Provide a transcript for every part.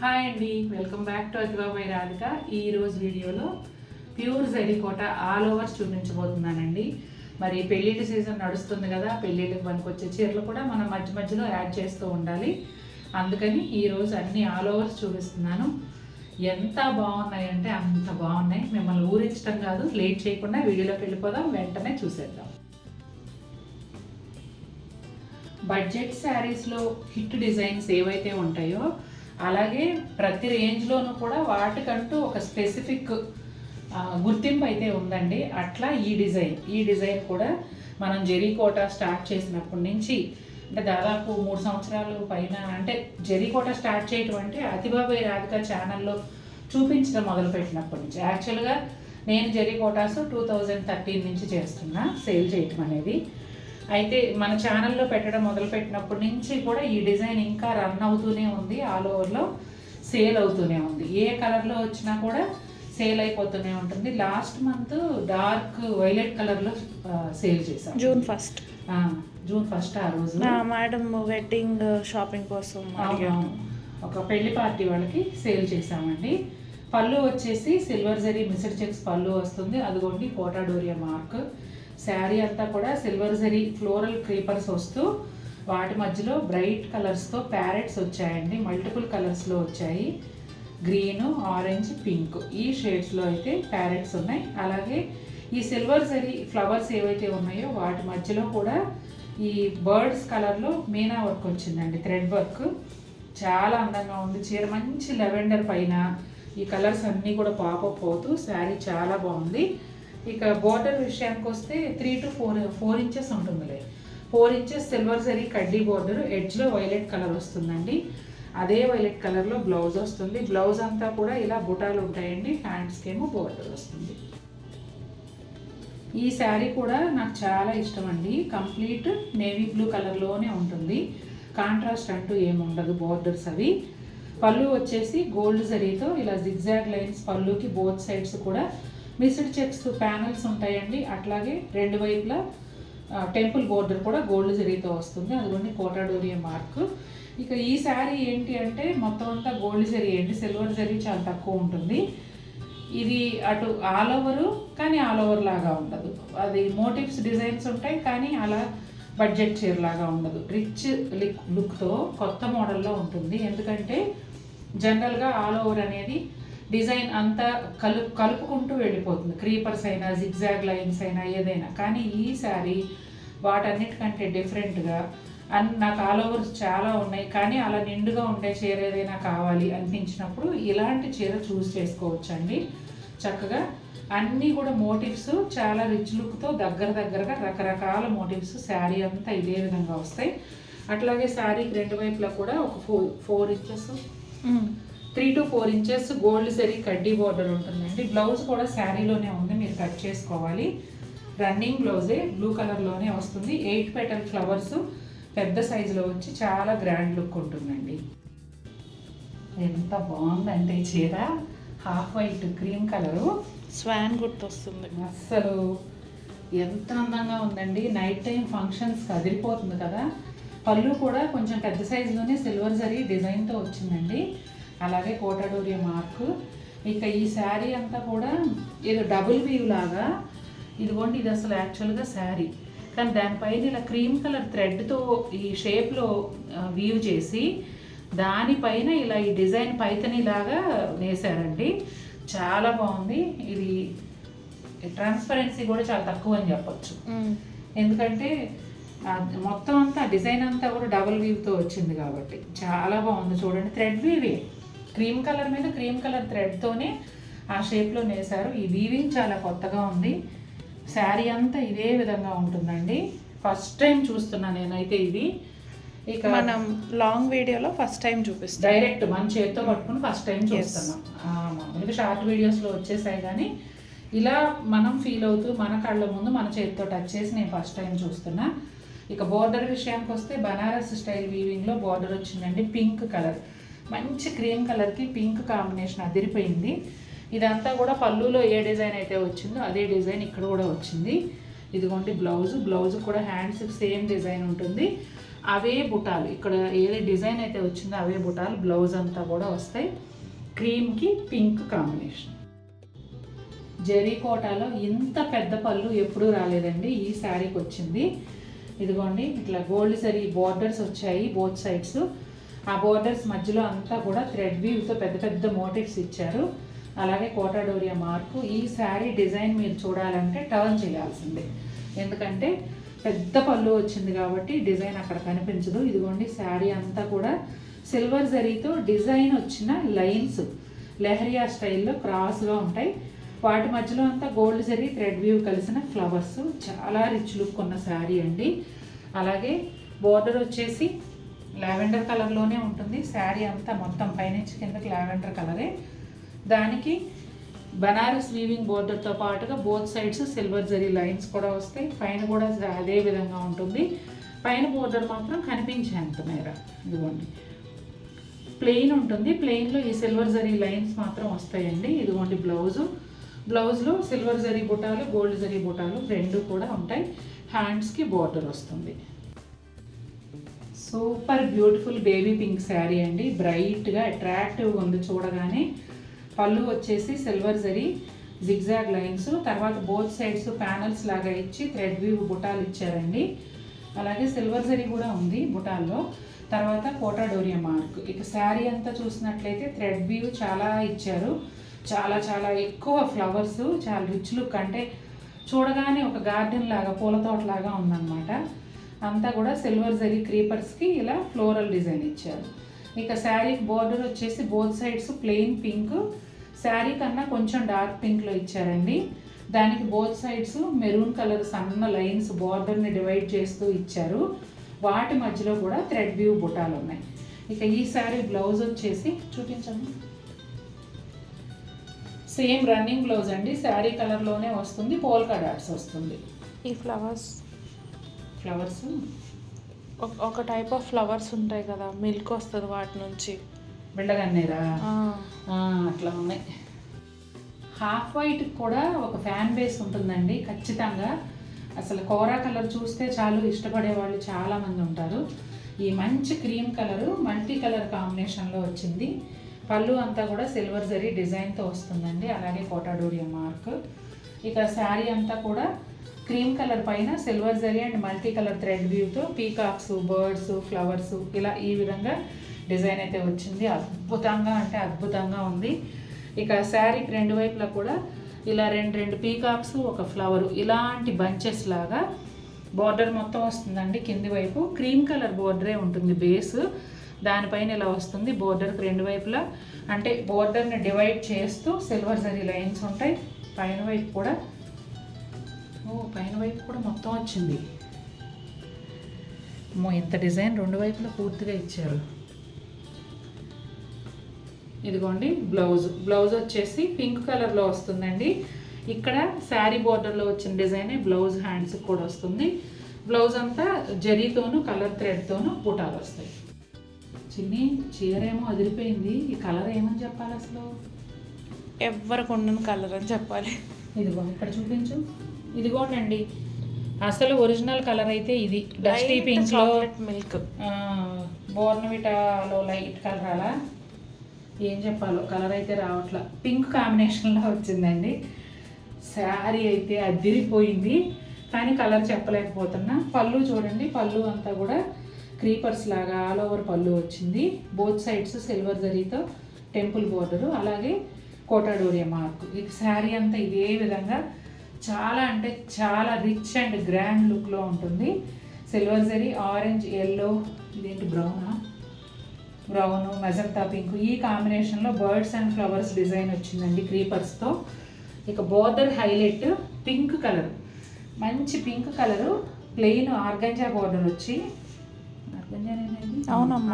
Hi అండి, welcome back to అతివా by Radhika. ఈరోజు వీడియోలో ప్యూర్ జరీకోట ఆల్ ఓవర్స్ చూపించబోతున్నానండి. మరి పెళ్ళిళ్ళ సీజన్ నడుస్తుంది కదా, పెళ్ళిళ్ళకి పనికొచ్చే చీరలు కూడా మనం మధ్య మధ్యలో యాడ్ చేస్తూ ఉండాలి. అందుకని ఈరోజు అన్ని ఆల్ ఓవర్స్ చూపిస్తున్నాను. ఎంత బాగున్నాయంటే అంత బాగున్నాయి. మిమ్మల్ని ఊరించడం కాదు, లేట్ చేయకుండా వీడియోలోకి వెళ్ళిపోదాం, వెంటనే చూసేద్దాం. బడ్జెట్ శారీస్లో హిట్ డిజైన్స్ ఏవైతే ఉంటాయో అలాగే ప్రతి రేంజ్లోనూ కూడా వాటికంటూ ఒక స్పెసిఫిక్ గుర్తింపు అయితే ఉందండి. అట్లా ఈ డిజైన్ కూడా మనం జరీకోట స్టార్ట్ చేసినప్పటి నుంచి, అంటే దాదాపు 3 సంవత్సరాలు పైన, అంటే జరీకోట స్టార్ట్ చేయటం అంటే అతివా బై రాధిక ఛానల్లో చూపించడం మొదలుపెట్టినప్పటి నుంచి. యాక్చువల్గా నేను జరీకోటాస్ 2013 నుంచి చేస్తున్నా సేల్ చేయటం అనేది. అయితే మన ఛానల్లో పెట్టడం మొదలుపెట్టినప్పటి నుంచి కూడా ఈ డిజైన్ ఇంకా రన్ అవుతూనే ఉంది, ఆల్ ఓవర్లో సేల్ అవుతూనే ఉంది. ఏ కలర్లో వచ్చినా కూడా సేల్ అయిపోతూనే ఉంటుంది. లాస్ట్ మంత్ డార్క్ వైలెట్ కలర్లో సేల్ చేసాం, జూన్ ఫస్ట్ ఆ రోజు మేడం వెడ్డింగ్ షాపింగ్ కోసం ఒక పెళ్లి పార్టీ వాళ్ళకి సేల్ చేసామండి. పళ్ళు వచ్చేసి సిల్వర్ జరీ మిస్డ్ చెక్స్ పళ్ళు వస్తుంది. అదిగోండి కోటా డోరియా మార్క్. శారీ అంతా కూడా సిల్వర్ జరీ ఫ్లోరల్ క్రీపర్స్ వస్తూ వాటి మధ్యలో బ్రైట్ కలర్స్తో ప్యారెట్స్ వచ్చాయండి. మల్టిపుల్ కలర్స్లో వచ్చాయి, గ్రీను, ఆరెంజ్, పింక్, ఈ షేడ్స్లో అయితే ప్యారెట్స్ ఉన్నాయి. అలాగే ఈ సిల్వర్ జరీ ఫ్లవర్స్ ఏవైతే ఉన్నాయో వాటి మధ్యలో కూడా ఈ బర్డ్స్ కలర్లో మీనా వర్క్ వచ్చిందండి, థ్రెడ్ వర్క్. చాలా అందంగా ఉంది చీర. మంచి లెవెండర్ పైన ఈ కలర్స్ అన్నీ కూడా పాపప్ అవుతూ శారీ చాలా బాగుంది. ఇక బోర్డర్ విషయానికి వస్తే 3 to 4 ఇంచెస్ ఉంటుందిలే. 4 ఇంచెస్ సిల్వర్ జరీ కడ్డీ బోర్డర్, ఎడ్జ్లో వైలెట్ కలర్ వస్తుందండి. అదే వైలెట్ కలర్లో బ్లౌజ్ వస్తుంది. బ్లౌజ్ అంతా కూడా ఇలా బుటాలు ఉంటాయండి. హ్యాండ్స్కి ఏమో బోర్డర్ వస్తుంది. ఈ శారీ కూడా నాకు చాలా ఇష్టం అండి. కంప్లీట్ నేవీ బ్లూ కలర్లోనే ఉంటుంది, కాంట్రాస్ట్ అంటూ ఏముండదు. బోర్డర్స్ అవి. పళ్ళు వచ్చేసి గోల్డ్ జరీతో ఇలా జిగ్జాగ్ లైన్స్ పళ్ళుకి బోత్ సైడ్స్ కూడా మిస్డ్ చెక్స్ ప్యానల్స్ ఉంటాయండి. అట్లాగే రెండు వైపులా టెంపుల్ బోర్డర్ కూడా గోల్డ్ జరీతో వస్తుంది. అదిగోండి కోటా డోరియా మార్క్. ఇక ఈ శారీ ఏంటి అంటే మొత్తం అంతా గోల్డ్ జరీ అండి, సిల్వర్ జరీ చాలా తక్కువ ఉంటుంది. ఇది అటు ఆల్ ఓవరు, కానీ ఆల్ ఓవర్ లాగా ఉండదు. అది మోటివ్స్ డిజైన్స్ ఉంటాయి, కానీ అలా బడ్జెట్ చీర లాగా ఉండదు. రిచ్ లుక్తో కొత్త మోడల్లో ఉంటుంది. ఎందుకంటే జనరల్గా ఆల్ ఓవర్ అనేది డిజైన్ అంతా కలుపుకుంటూ వెళ్ళిపోతుంది, క్రీపర్స్ అయినా జిగ్జాగ్ లైన్స్ అయినా ఏదైనా. కానీ ఈ శారీ వాటన్నిటికంటే డిఫరెంట్గా నాకు ఆల్ ఓవర్స్ చాలా ఉన్నాయి, కానీ అలా నిండుగా ఉండే చీర ఏదైనా కావాలి అనిపించినప్పుడు ఇలాంటి చీర చూస్ చేసుకోవచ్చండి. చక్కగా అన్నీ కూడా మోటివ్స్ చాలా రిచ్ లుక్తో దగ్గరగా రకరకాల మోటివ్స్ శారీ అంతా ఇదే విధంగా వస్తాయి. అట్లాగే శారీకి రెండు వైపులా కూడా ఒక 4 inches 3 to 4 inches gold zari కడ్డీ బోర్డర్ ఉంటుందండి. బ్లౌజ్ కూడా శారీలోనే ఉంది, మీరు కట్ చేసుకోవాలి. రన్నింగ్ బ్లౌజే బ్లూ కలర్లోనే వస్తుంది. 8 పెటల్ ఫ్లవర్స్ పెద్ద సైజులో వచ్చి చాలా గ్రాండ్ లుక్ ఉంటుందండి. ఎంత బాగుందంటే చీర, half white cream colour, swan గుర్తొస్తుంది. అస్సలు ఎంత అందంగా ఉందండి. నైట్ టైం ఫంక్షన్స్కి అదిరిపోతుంది కదా. పళ్ళు కూడా కొంచెం పెద్ద సైజులోనే సిల్వర్ జరీ డిజైన్తో వచ్చిందండి. అలాగే కోటా డోరియా మార్క్. ఇక ఈ శారీ అంతా కూడా ఏదో డబుల్ వీవ్ లాగా, ఇదిగోండి ఇది అసలు యాక్చువల్గా శారీ, కానీ దానిపైన ఇలా క్రీమ్ కలర్ థ్రెడ్తో ఈ షేప్లో వీవ్ చేసి దానిపైన ఇలా ఈ డిజైన్ పైతని లాగా వేశారండి. చాలా బాగుంది. ఇది ట్రాన్స్పరెన్సీ కూడా చాలా తక్కువ అని చెప్పచ్చు. ఎందుకంటే మొత్తం అంతా డిజైన్ అంతా కూడా డబుల్ వీవ్తో వచ్చింది కాబట్టి చాలా బాగుంది. చూడండి, థ్రెడ్ వీవే, క్రీమ్ కలర్ మీద క్రీమ్ కలర్ థ్రెడ్తోనే ఆ షేప్లో నేసారు. ఈ వీవింగ్ చాలా కొత్తగా ఉంది. శారీ అంతా ఇదే విధంగా ఉంటుందండి. ఫస్ట్ టైం చూస్తున్నా నేనైతే ఇది. ఇక మనం లాంగ్ వీడియోలో ఫస్ట్ టైం చూపిస్తాం, డైరెక్ట్ మన చేతితో పట్టుకుని ఫస్ట్ టైం చూస్తున్నాం. మామూలుగా షార్ట్ వీడియోస్లో వచ్చేసాయి, కానీ ఇలా మనం ఫీల్ అవుతూ మన కళ్ళ ముందు మన చేతితో టచ్ చేసి నేను ఫస్ట్ టైం చూస్తున్నా. ఇక బోర్డర్ విషయానికి వస్తే బనారస్ స్టైల్ వీవింగ్లో బోర్డర్ వచ్చిందండి. పింక్ కలర్, మంచి క్రీమ్ కలర్కి పింక్ కాంబినేషన్ అదిరిపోయింది. ఇదంతా కూడా పళ్ళులో ఏ డిజైన్ అయితే వచ్చిందో అదే డిజైన్ ఇక్కడ కూడా వచ్చింది. ఇదిగోండి బ్లౌజ్ కూడా హ్యాండ్స్కి సేమ్ డిజైన్ ఉంటుంది. అవే బుటాలు ఇక్కడ ఏది డిజైన్ అయితే వచ్చిందో అవే బుటాలు. బ్లౌజ్ అంతా కూడా వస్తాయి. క్రీమ్కి పింక్ కాంబినేషన్. జరీ కోటాలో ఇంత పెద్ద పళ్ళు ఎప్పుడూ రాలేదండి, ఈ శారీకి వచ్చింది. ఇదిగోండి ఇట్లా గోల్డ్ జరీ బోర్డర్స్ వచ్చాయి బోత్ సైడ్స్. ఆ బోర్డర్స్ మధ్యలో అంతా కూడా థ్రెడ్ వీవ్తో పెద్ద పెద్ద మోటివ్స్ ఇచ్చారు. అలాగే కోటా డోరియా మార్కు. ఈ శారీ డిజైన్ మీరు చూడాలంటే టర్న్ చేయాల్సిందే, ఎందుకంటే పెద్ద పళ్ళు వచ్చింది కాబట్టి డిజైన్ అక్కడ కనిపించదు. ఇదిగోండి శారీ అంతా కూడా సిల్వర్ జరీతో డిజైన్ వచ్చిన లైన్స్ లెహరియా స్టైల్లో క్రాస్గా ఉంటాయి. వాటి మధ్యలో అంతా గోల్డ్ జరీ థ్రెడ్ వ్యూ కలిసిన ఫ్లవర్స్. చాలా రిచ్ లుక్ ఉన్న శారీ అండి. అలాగే బోర్డర్ వచ్చేసి లావెండర్ కలర్లోనే ఉంటుంది. శారీ అంతా మొత్తం పైనుంచి కిందకి లావెండర్ కలరే. దానికి బనారస్ వీవింగ్ బోర్డర్తో పాటుగా both sides silver zari lines కూడా వస్తాయి. పైన కూడా అదే విధంగా ఉంటుంది. పైన బోర్డర్ మాత్రం కనిపించేంత మేర ఇదిగోండి ప్లెయిన్ ఉంటుంది. ప్లెయిన్లో ఈ సిల్వర్ జరీ లైన్స్ మాత్రం వస్తాయండి. ఇదిగోండి బ్లౌజ్లో సిల్వర్ జరీ బుటాలు గోల్డ్ జరీ బుటాలు రెండు కూడా ఉంటాయి. హ్యాండ్స్కి బోర్డర్ వస్తుంది. Super beautiful baby pink sari అండి. బ్రైట్గా అట్రాక్టివ్గా ఉంది చూడగానే. పళ్ళు వచ్చేసి సిల్వర్ జరీ జిగ్జాగ్ లైన్స్, తర్వాత బోత్ సైడ్స్ ప్యానల్స్ లాగా ఇచ్చి థ్రెడ్ వీవ్ బుటాలు ఇచ్చారండి. అలాగే సిల్వర్ జరీ కూడా ఉంది బుటాల్లో. తర్వాత కోటా డోరియా మార్క్. ఇక శారీ అంతా చూసినట్లయితే థ్రెడ్ వీవ్ చాలా ఇచ్చారు. చాలా చాలా ఎక్కువ ఫ్లవర్స్, చాలా రిచ్ లుక్. అంటే చూడగానే ఒక గార్డెన్ లాగా పూల తోట లాగా ఉందన్నమాట. అంతా కూడా సిల్వర్ జరీ క్రీపర్స్కి ఇలా ఫ్లోరల్ డిజైన్ ఇచ్చారు. ఇక శారీకి బోర్డర్ వచ్చేసి both sides plain pink, sari కన్నా కొంచెం డార్క్ పింక్లో ఇచ్చారండి. దానికి బోత్ సైడ్స్ మెరూన్ కలర్ సన్న లైన్స్ బోర్డర్ని డివైడ్ చేస్తూ ఇచ్చారు. వాటి మధ్యలో కూడా థ్రెడ్ వ్యూ బుటాలు ఉన్నాయి. ఇక ఈ శారీ బ్లౌజ్ వచ్చేసి చూపించండి. సేమ్ రన్నింగ్ బ్లౌజ్ అండి. శారీ కలర్లోనే వస్తుంది, పోల్కా డాట్స్ వస్తుంది. ఈ ఫ్లవర్స్ ఒక టైప్ ఆఫ్ ఫ్లవర్స్ ఉంటాయి కదా, మిల్క్ వస్తుంది వాటి నుంచి. బిళ్ళగన్నేరా అట్లా ఉన్నాయి. హాఫ్ వైట్ కూడా ఒక ఫ్యాన్ బేస్ ఉంటుందండి ఖచ్చితంగా. అసలు కోరా కలర్ చూస్తే చాలు ఇష్టపడే వాళ్ళు చాలామంది ఉంటారు. ఈ మంచి క్రీమ్ కలరు మల్టీ కలర్ కాంబినేషన్లో వచ్చింది. పళ్ళు అంతా కూడా సిల్వర్ జరీ డిజైన్తో వస్తుందండి. అలాగే కోటా డోరియా మార్క్. ఇక శారీ అంతా కూడా క్రీమ్ కలర్ పైన silver zari and multi colour thread వ్యూతో పీకాక్స్, బర్డ్స్, ఫ్లవర్స్ ఇలా ఈ విధంగా డిజైన్ అయితే వచ్చింది. అద్భుతంగా అంటే అద్భుతంగా ఉంది. ఇక శారీకి రెండు వైపులా కూడా ఇలా రెండు పీకాక్స్, ఒక ఫ్లవరు ఇలాంటి బంచెస్ లాగా బార్డర్ మొత్తం వస్తుందండి. కింది వైపు క్రీమ్ కలర్ బార్డరే ఉంటుంది బేస్. దానిపైన ఇలా వస్తుంది బోర్డర్కి రెండు వైపులా. అంటే బోర్డర్ని డివైడ్ చేస్తూ సిల్వర్ జరీ లైన్స్ ఉంటాయి. పైన వైపు కూడా మొత్తం వచ్చింది. ఇంత డిజైన్ రెండు వైపులా పూర్తిగా ఇచ్చారు. ఇదిగోండి బ్లౌజ్ వచ్చేసి పింక్ కలర్లో వస్తుందండి. ఇక్కడ శారీ బోర్డర్లో వచ్చిన డిజైనే బ్లౌజ్ హ్యాండ్స్ కూడా వస్తుంది. బ్లౌజ్ అంతా జరీతోనూ కలర్ థ్రెడ్తోనూ బుటాలు వస్తాయి. చిన్ని చీరేమో అదిరిపోయింది. ఈ కలర్ ఏమని చెప్పాలి అసలు? ఎవరికి ఉండని కలర్ అని చెప్పాలి. ఇదిగో ఇక్కడ చూపించు. ఇదిగోండి అసలు ఒరిజినల్ కలర్ అయితే ఇది. డస్టీ పింక్లో మిల్క్, బోర్నవిటాలో లైట్ కలర్. అలా ఏం చెప్పాలో కలర్ అయితే రావట్లా. పింక్ కాంబినేషన్లో వచ్చిందండి. శారీ అయితే అదిరిపోయింది, కానీ కలర్ చెప్పలేకపోతున్నా. పళ్ళు చూడండి, పళ్ళు అంతా కూడా క్రీపర్స్ లాగా ఆల్ ఓవర్ పళ్ళు వచ్చింది. బోత్ సైడ్స్ సిల్వర్ జరీతో టెంపుల్ బోర్డరు, అలాగే కోటా డోరియా మార్క్. ఈ శారీ అంతా ఇదే విధంగా చాలా అంటే చాలా రిచ్ అండ్ గ్రాండ్ లుక్లో ఉంటుంది. సిల్వర్ జరీ, ఆరెంజ్, ఎల్లో, ఇదేంటి బ్రౌన్, మెజంతా పింక్ ఈ కాంబినేషన్లో బర్డ్స్ అండ్ ఫ్లవర్స్ డిజైన్ వచ్చిందండి క్రీపర్స్తో. ఇక బోర్డర్ హైలైట్ పింక్ కలర్, మంచి pink colour plain organza border వచ్చి,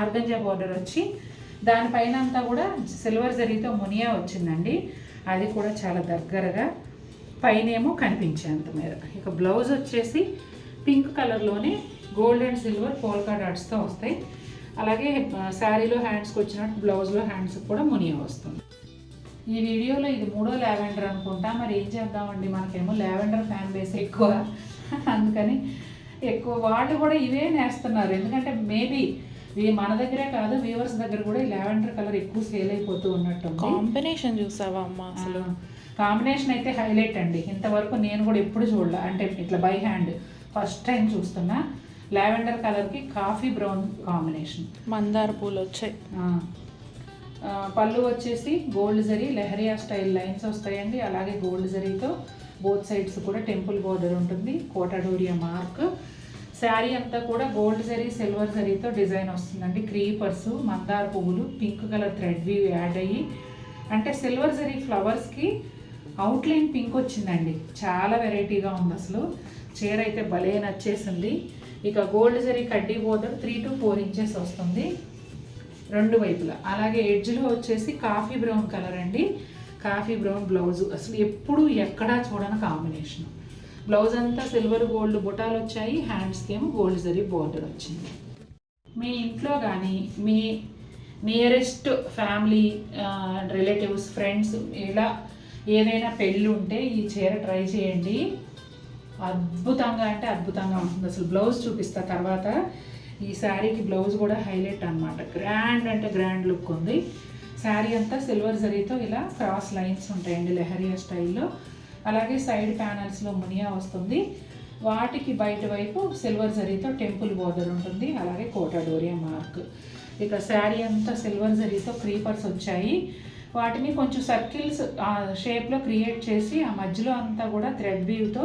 ఆర్గంజా బోర్డర్ వచ్చి దానిపైన అంతా కూడా సిల్వర్ జరీతో మునియా వచ్చిందండి. అది కూడా చాలా దగ్గరగా పైనేమో కనిపించేంత మేర. ఇక బ్లౌజ్ వచ్చేసి పింక్ కలర్లోనే గోల్డ్ అండ్ సిల్వర్ పోల్కా డాట్స్తో వస్తాయి. అలాగే శారీలో హ్యాండ్స్కి వచ్చినట్టు బ్లౌజ్లో హ్యాండ్స్కి కూడా మునియా వస్తుంది. ఈ వీడియోలో ఇది 3వ లావెండర్ అనుకుంటా. మరి ఏం చేద్దామండి, మనకేమో లావెండర్ ఫ్యాన్ బేస్ ఎక్కువ, అందుకని ఎక్కువ వాళ్ళు కూడా ఇవే నేస్తున్నారు. ఎందుకంటే మేబీ మన దగ్గరే కాదు, వ్యూవర్స్ దగ్గర కూడా ఈ లావెండర్ కలర్ ఎక్కువ సేల్ అయిపోతూ ఉన్నట్టు. కాంబినేషన్ చూసావా అమ్మ అసలు? కాంబినేషన్ అయితే హైలైట్ అండి. ఇంతవరకు నేను కూడా ఎప్పుడు చూడలే, అంటే ఇట్లా బై హ్యాండ్ ఫస్ట్ టైం చూస్తున్నా. లావెండర్ కలర్కి కాఫీ బ్రౌన్ కాంబినేషన్, మందార పూలు వచ్చాయి. పళ్ళు వచ్చేసి gold zari leheriya style lines వస్తాయండి. అలాగే గోల్డ్ జరీతో బోత్ సైడ్స్ కూడా టెంపుల్ బోర్డర్ ఉంటుంది, కోటాడోరియా మార్క్. శారీ అంతా కూడా గోల్డ్ జరీ సిల్వర్ జరీతో డిజైన్ వస్తుందండి. క్రీపర్స్, మందార పువ్వులు, pink colour thread weave add అయ్యి, అంటే సిల్వర్ జరీ ఫ్లవర్స్కి అవుట్లైన్ పింక్ వచ్చిందండి. చాలా వెరైటీగా ఉంది అసలు. చీర అయితే భలే నచ్చేసింది. ఇక గోల్డ్ జరీ కడ్డీ బోర్డర్ 3 to 4 ఇంచెస్ వస్తుంది రెండు వైపులా. అలాగే ఎడ్జ్లో వచ్చేసి కాఫీ బ్రౌన్ కలర్ అండి. కాఫీ బ్రౌన్ బ్లౌజు అసలు ఎప్పుడు ఎక్కడా చూడని కాంబినేషన్. బ్లౌజ్ అంతా సిల్వర్ గోల్డ్ బుటాలు వచ్చాయి, హ్యాండ్స్కి ఏమో గోల్డ్ జరీ బోర్డర్ వచ్చింది. మీ ఇంట్లో కానీ మీ నియరెస్ట్ ఫ్యామిలీ, రిలేటివ్స్, ఫ్రెండ్స్ ఇలా ఏదైనా పెళ్ళి ఉంటే ఈ చీర ట్రై చేయండి. అద్భుతంగా అంటే అద్భుతంగా ఉంటుంది. అసలు బ్లౌజ్ చూపిస్తా తర్వాత. ఈ శారీకి బ్లౌజ్ కూడా హైలైట్ అనమాట. గ్రాండ్ అంటే గ్రాండ్ లుక్ ఉంది. శారీ అంతా సిల్వర్ జరీతో ఇలా క్రాస్ లైన్స్ ఉంటాయండి లెహరియా స్టైల్లో. అలాగే సైడ్ ప్యానల్స్లో మునియా వస్తుంది. వాటికి బయట వైపు సిల్వర్ జరీతో టెంపుల్ బోర్డర్ ఉంటుంది, అలాగే కోటాడోరియా మార్క్. ఇక శారీ అంతా సిల్వర్ జరీతో క్రీపర్స్ వచ్చాయి. వాటిని కొంచెం సర్కిల్స్ షేప్లో క్రియేట్ చేసి ఆ మధ్యలో అంతా కూడా థ్రెడ్ వీవ్తో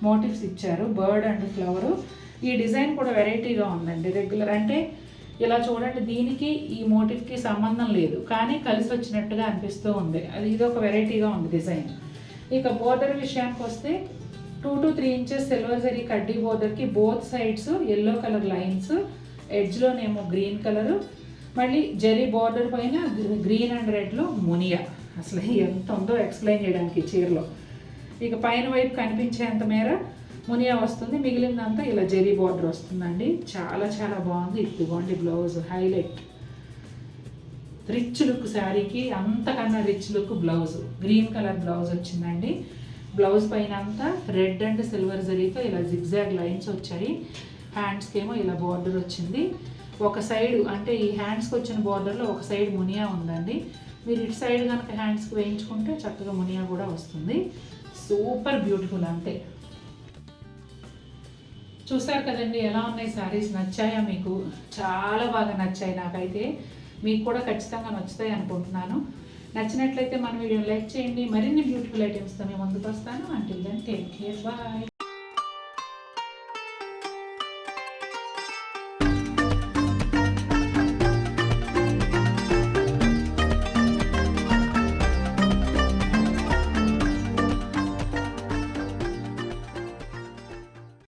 మోటివ్స్ ఇచ్చారు, బర్డ్ అండ్ ఫ్లవరు. ఈ డిజైన్ కూడా వెరైటీగా ఉందండి. రెగ్యులర్ అంటే ఇలా చూడండి, దీనికి ఈ మోటివ్కి సంబంధం లేదు కానీ కలిసి వచ్చినట్టుగా అనిపిస్తూ ఉంది. అది ఇదొక వెరైటీగా ఉంది డిజైన్. ఇక బోర్డర్ విషయానికి వస్తే 2 to 3 ఇంచెస్ సిల్వర్ జరీ కడ్డీ బోర్డర్కి both sides yellow colour lines, ఎడ్జ్లోనేమో గ్రీన్ కలరు, మళ్ళీ జరీ బోర్డర్ పైన గ్రీన్ అండ్ రెడ్లో మునియా. అసలు ఎంత ఉందో ఎక్స్ప్లెయిన్ చేయడానికి చీరలో. ఇక పైన వైపు కనిపించేంత మేర మునియా వస్తుంది, మిగిలిందంతా ఇలా జరీ బోర్డర్ వస్తుందండి. చాలా చాలా బాగుంది. ఇదిగోండి బ్లౌజ్ హైలైట్. రిచ్ లుక్ శారీకి, అంతకన్నా rich look blouse. Green colour blouse వచ్చిందండి. బ్లౌజ్ పైన అంతా రెడ్ అండ్ సిల్వర్ జరీతో ఇలా జిగ్జాగ్ లైన్స్ వచ్చాయి. హ్యాండ్స్కి ఏమో ఇలా బోర్డర్ వచ్చింది. ఒక సైడ్ అంటే ఈ హ్యాండ్స్కి వచ్చిన బోర్డర్లో ఒక సైడ్ మునియా ఉందండి. మీరు ఇటు సైడ్ కనుక హ్యాండ్స్కి వేయించుకుంటే చక్కగా మునియా కూడా వస్తుంది. సూపర్ బ్యూటిఫుల్ అంతే. చూసారు కదండి ఎలా ఉన్నాయి శారీస్. నచ్చాయా మీకు? చాలా బాగా నచ్చాయి నాకైతే. మీకు కూడా ఖచ్చితంగా నచ్చుతాయి అనుకుంటున్నాను. నచ్చినట్లయితే మన వీడియోని లైక్ చేయండి. మరిన్ని బ్యూటిఫుల్ ఐటమ్స్తో నేను ముందుకు వస్తాను. Until then take care, bye.